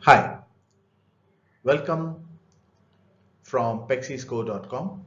Hi, welcome from pexiscore.com.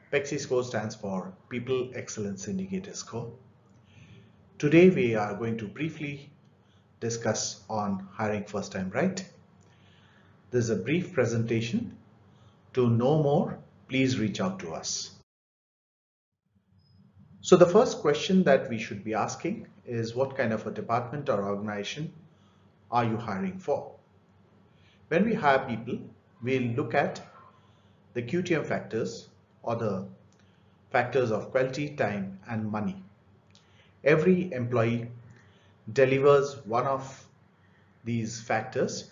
Pexiscore stands for People Excellence Indicator Score. Today we are going to briefly discuss on hiring first time right. This is a brief presentation. To know more, please reach out to us. So the first question that we should be asking is what kind of a department or organization are you hiring for? When we hire people, we'll look at the QTM factors or the factors of quality, time, and money. Every employee delivers one of these factors,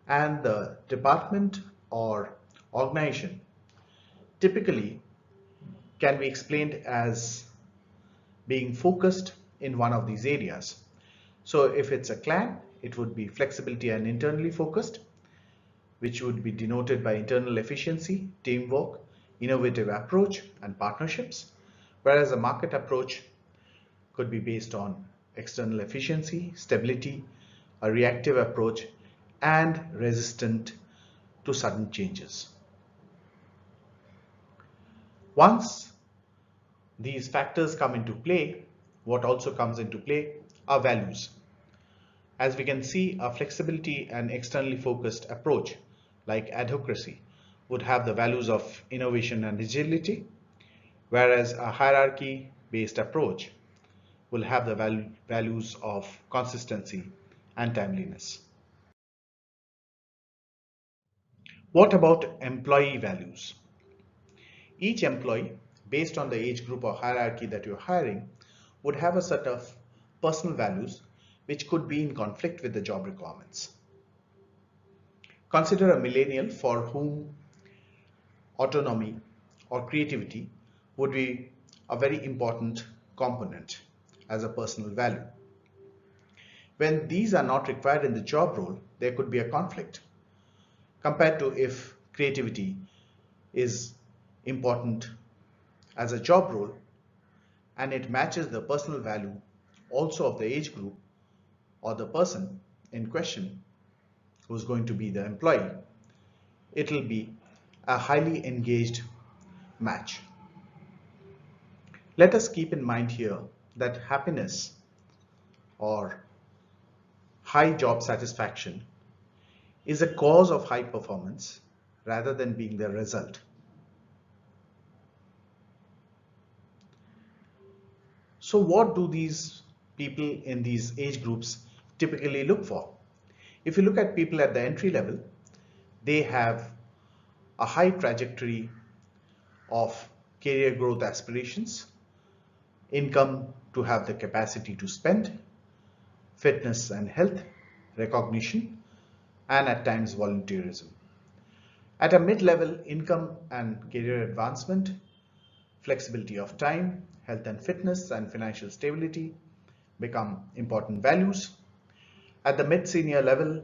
and the department or organization typically can be explained as being focused in one of these areas. So if it's a clan, it would be flexibility and internally focused, which would be denoted by internal efficiency, teamwork, innovative approach, and partnerships, whereas a market approach could be based on external efficiency, stability, a reactive approach, and resistant to sudden changes. Once these factors come into play, what also comes into play are values. As we can see, a flexibility and externally focused approach like adhocracy would have the values of innovation and agility, whereas a hierarchy based approach will have the values of consistency and timeliness. What about employee values? Each employee, based on the age group or hierarchy that you're hiring, would have a set of personal values which could be in conflict with the job requirements. Consider a millennial for whom autonomy or creativity would be a very important component as a personal value. When these are not required in the job role, there could be a conflict compared to if creativity is important as a job role and it matches the personal value also of the age group or the person in question who's going to be the employee. It will be a highly engaged match. Let us keep in mind here that happiness or high job satisfaction is a cause of high performance rather than being the result. So what do these people in these age groups typically look for? If you look at people at the entry level, they have a high trajectory of career growth aspirations, income to have the capacity to spend, fitness and health, recognition, and at times volunteerism. At a mid-level, income and career advancement, flexibility of time, health and fitness, and financial stability become important values. At the mid-senior level,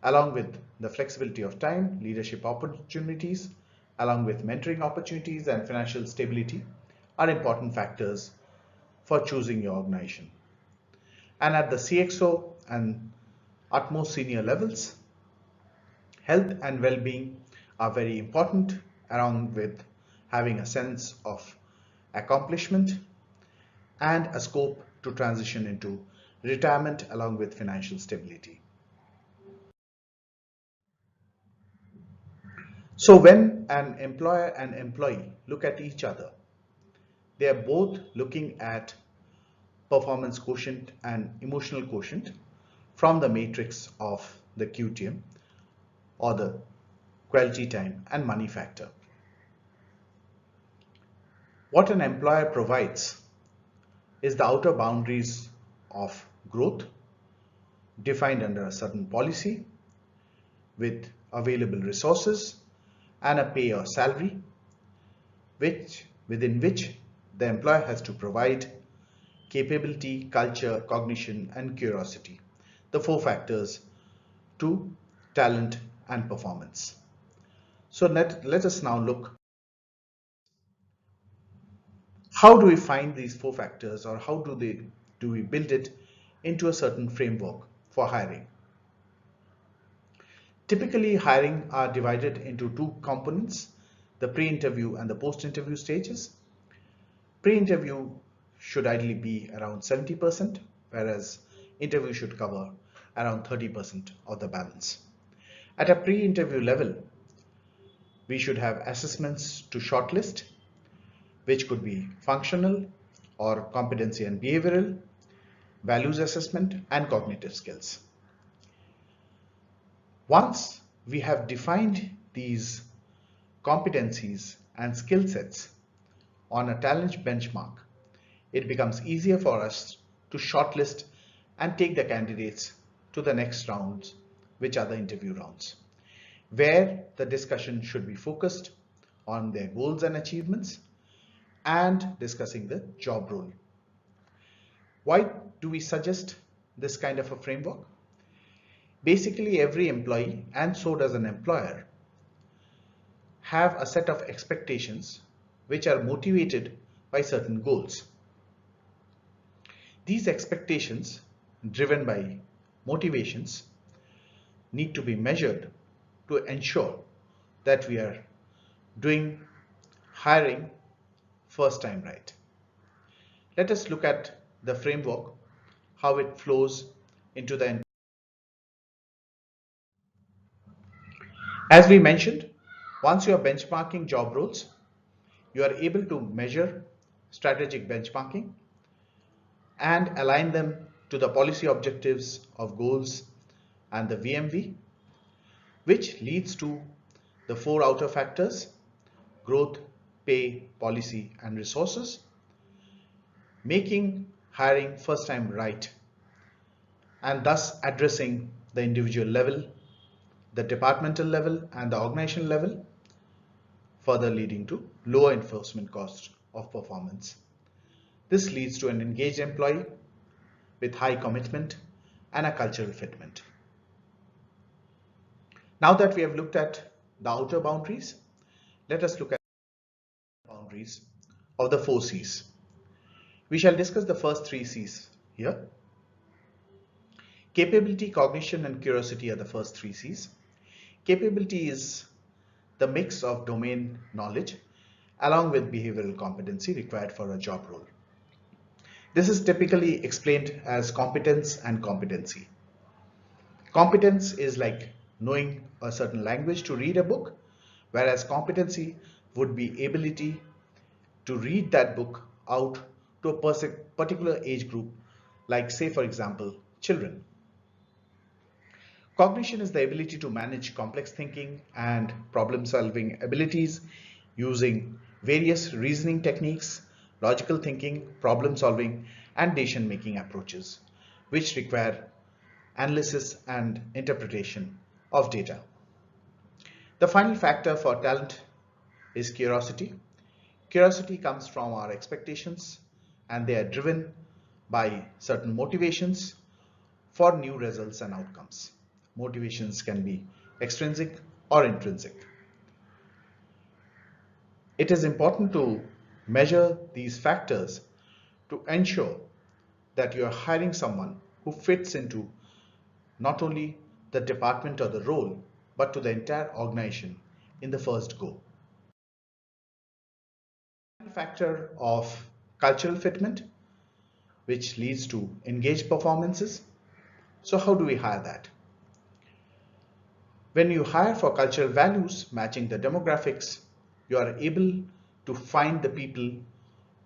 along with the flexibility of time, leadership opportunities, along with mentoring opportunities and financial stability are important factors for choosing your organization. And at the CXO and utmost senior levels, health and well-being are very important, along with having a sense of accomplishment and a scope to transition into retirement along with financial stability. So when an employer and employee look at each other, they are both looking at performance quotient and emotional quotient from the matrix of the QTM or the quality, time, and money factor. What an employer provides is the outer boundaries of growth defined under a certain policy with available resources and a pay or salary within which the employer has to provide capability, culture, cognition, and curiosity, the four factors to talent and performance. So let us now look how do we find these four factors, or how do we build it into a certain framework for hiring. Typically, hiring are divided into two components, the pre-interview and the post-interview stages. Pre-interview should ideally be around 70%, whereas interview should cover around 30% of the balance. At a pre-interview level, we should have assessments to shortlist, which could be functional or competency and behavioral, values assessment, and cognitive skills. Once we have defined these competencies and skill sets on a talent benchmark, it becomes easier for us to shortlist and take the candidates to the next rounds, which are the interview rounds, where the discussion should be focused on their goals and achievements and discussing the job role. Why do we suggest this kind of a framework? Basically, every employee, and so does an employer, have a set of expectations which are motivated by certain goals. These expectations, driven by motivations, need to be measured to ensure that we are doing hiring first time right. Let us look at the framework, how it flows into the. As we mentioned, once you are benchmarking job roles, you are able to measure strategic benchmarking and align them to the policy objectives of goals and the VMV, which leads to the four outer factors: growth, pay, policy, and resources, making hiring first time right, and thus addressing the individual level, the departmental level, and the organizational level, further leading to lower enforcement cost of performance. This leads to an engaged employee with high commitment and a cultural fitment. Now that we have looked at the outer boundaries, let us look at the boundaries of the 4 C's. We shall discuss the first 3 C's here. Capability, cognition, and curiosity are the first 3 C's. Capability is the mix of domain knowledge along with behavioral competency required for a job role. This is typically explained as competence and competency. Competence is like knowing a certain language to read a book, whereas competency would be ability to read that book out to a particular age group, like say for example, children. Cognition is the ability to manage complex thinking and problem-solving abilities using various reasoning techniques, logical thinking, problem-solving, and decision-making approaches, which require analysis and interpretation of data. The final factor for talent is curiosity. Curiosity comes from our expectations, and they are driven by certain motivations for new results and outcomes. Motivations can be extrinsic or intrinsic. It is important to measure these factors to ensure that you are hiring someone who fits into not only the department or the role, but to the entire organization in the first go. Factor of cultural fitment, which leads to engaged performances. So how do we hire that? When you hire for cultural values matching the demographics, you are able to find the people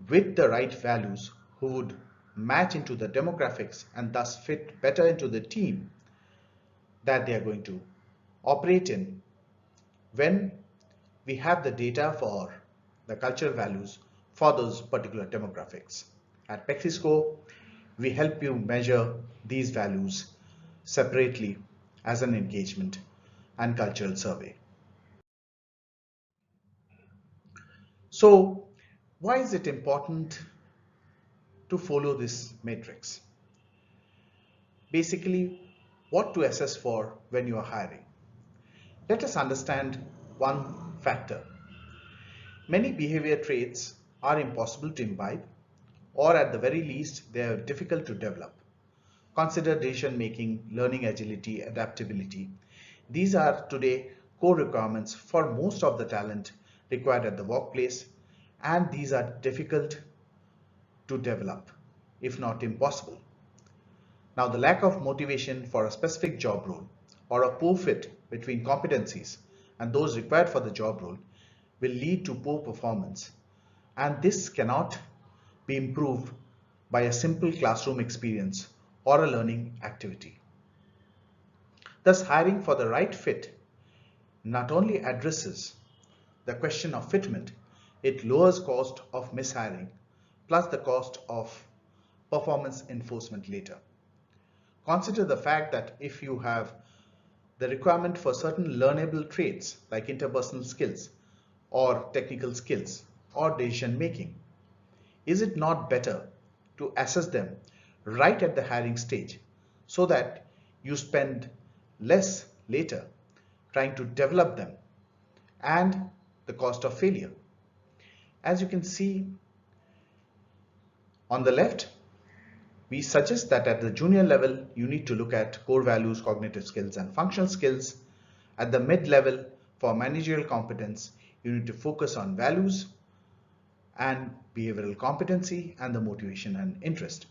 with the right values who would match into the demographics and thus fit better into the team that they are going to operate in when we have the data for the cultural values for those particular demographics. At Pexitics, we help you measure these values separately as an engagement and cultural survey. So, why is it important to follow this matrix? Basically, what to assess for when you are hiring. Let us understand one factor. Many behavior traits are impossible to imbibe, or at the very least, they are difficult to develop. Consider decision making, learning agility, adaptability. These are today core requirements for most of the talent required at the workplace, and these are difficult to develop, if not impossible. Now, the lack of motivation for a specific job role or a poor fit between competencies and those required for the job role will lead to poor performance, and this cannot be improved by a simple classroom experience or a learning activity. Thus, hiring for the right fit not only addresses the question of fitment, it lowers cost of mishiring plus the cost of performance enforcement later. Consider the fact that if you have the requirement for certain learnable traits like interpersonal skills or technical skills or decision making, is it not better to assess them right at the hiring stage so that you spend less later trying to develop them and the cost of failure? As you can see on the left, we suggest that at the junior level, you need to look at core values, cognitive skills, and functional skills. At the mid level, for managerial competence, you need to focus on values and behavioral competency and the motivation and interest.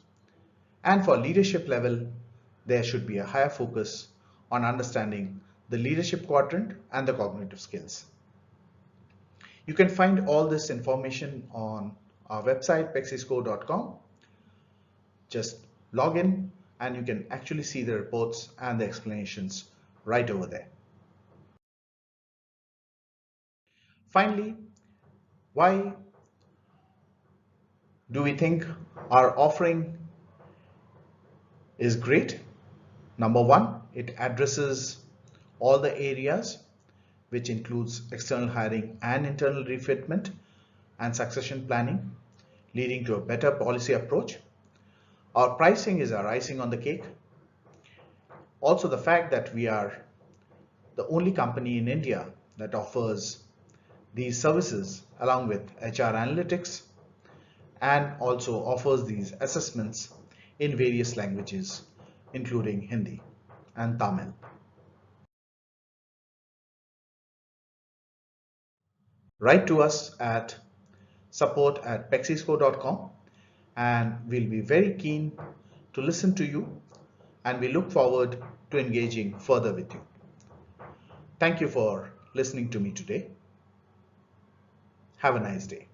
And for leadership level, there should be a higher focus on understanding the leadership quadrant and the cognitive skills. You can find all this information on our website, pexiscore.com. Just log in and you can actually see the reports and the explanations right over there. Finally, why do we think our offering is great? Number one, it addresses all the areas, which includes external hiring and internal refitment and succession planning, leading to a better policy approach. Our pricing is our icing on the cake. Also, the fact that we are the only company in India that offers these services along with HR analytics and also offers these assessments in various languages, including Hindi and Tamil. Write to us at support@pexiscore.com and we'll be very keen to listen to you and we look forward to engaging further with you. Thank you for listening to me today. Have a nice day.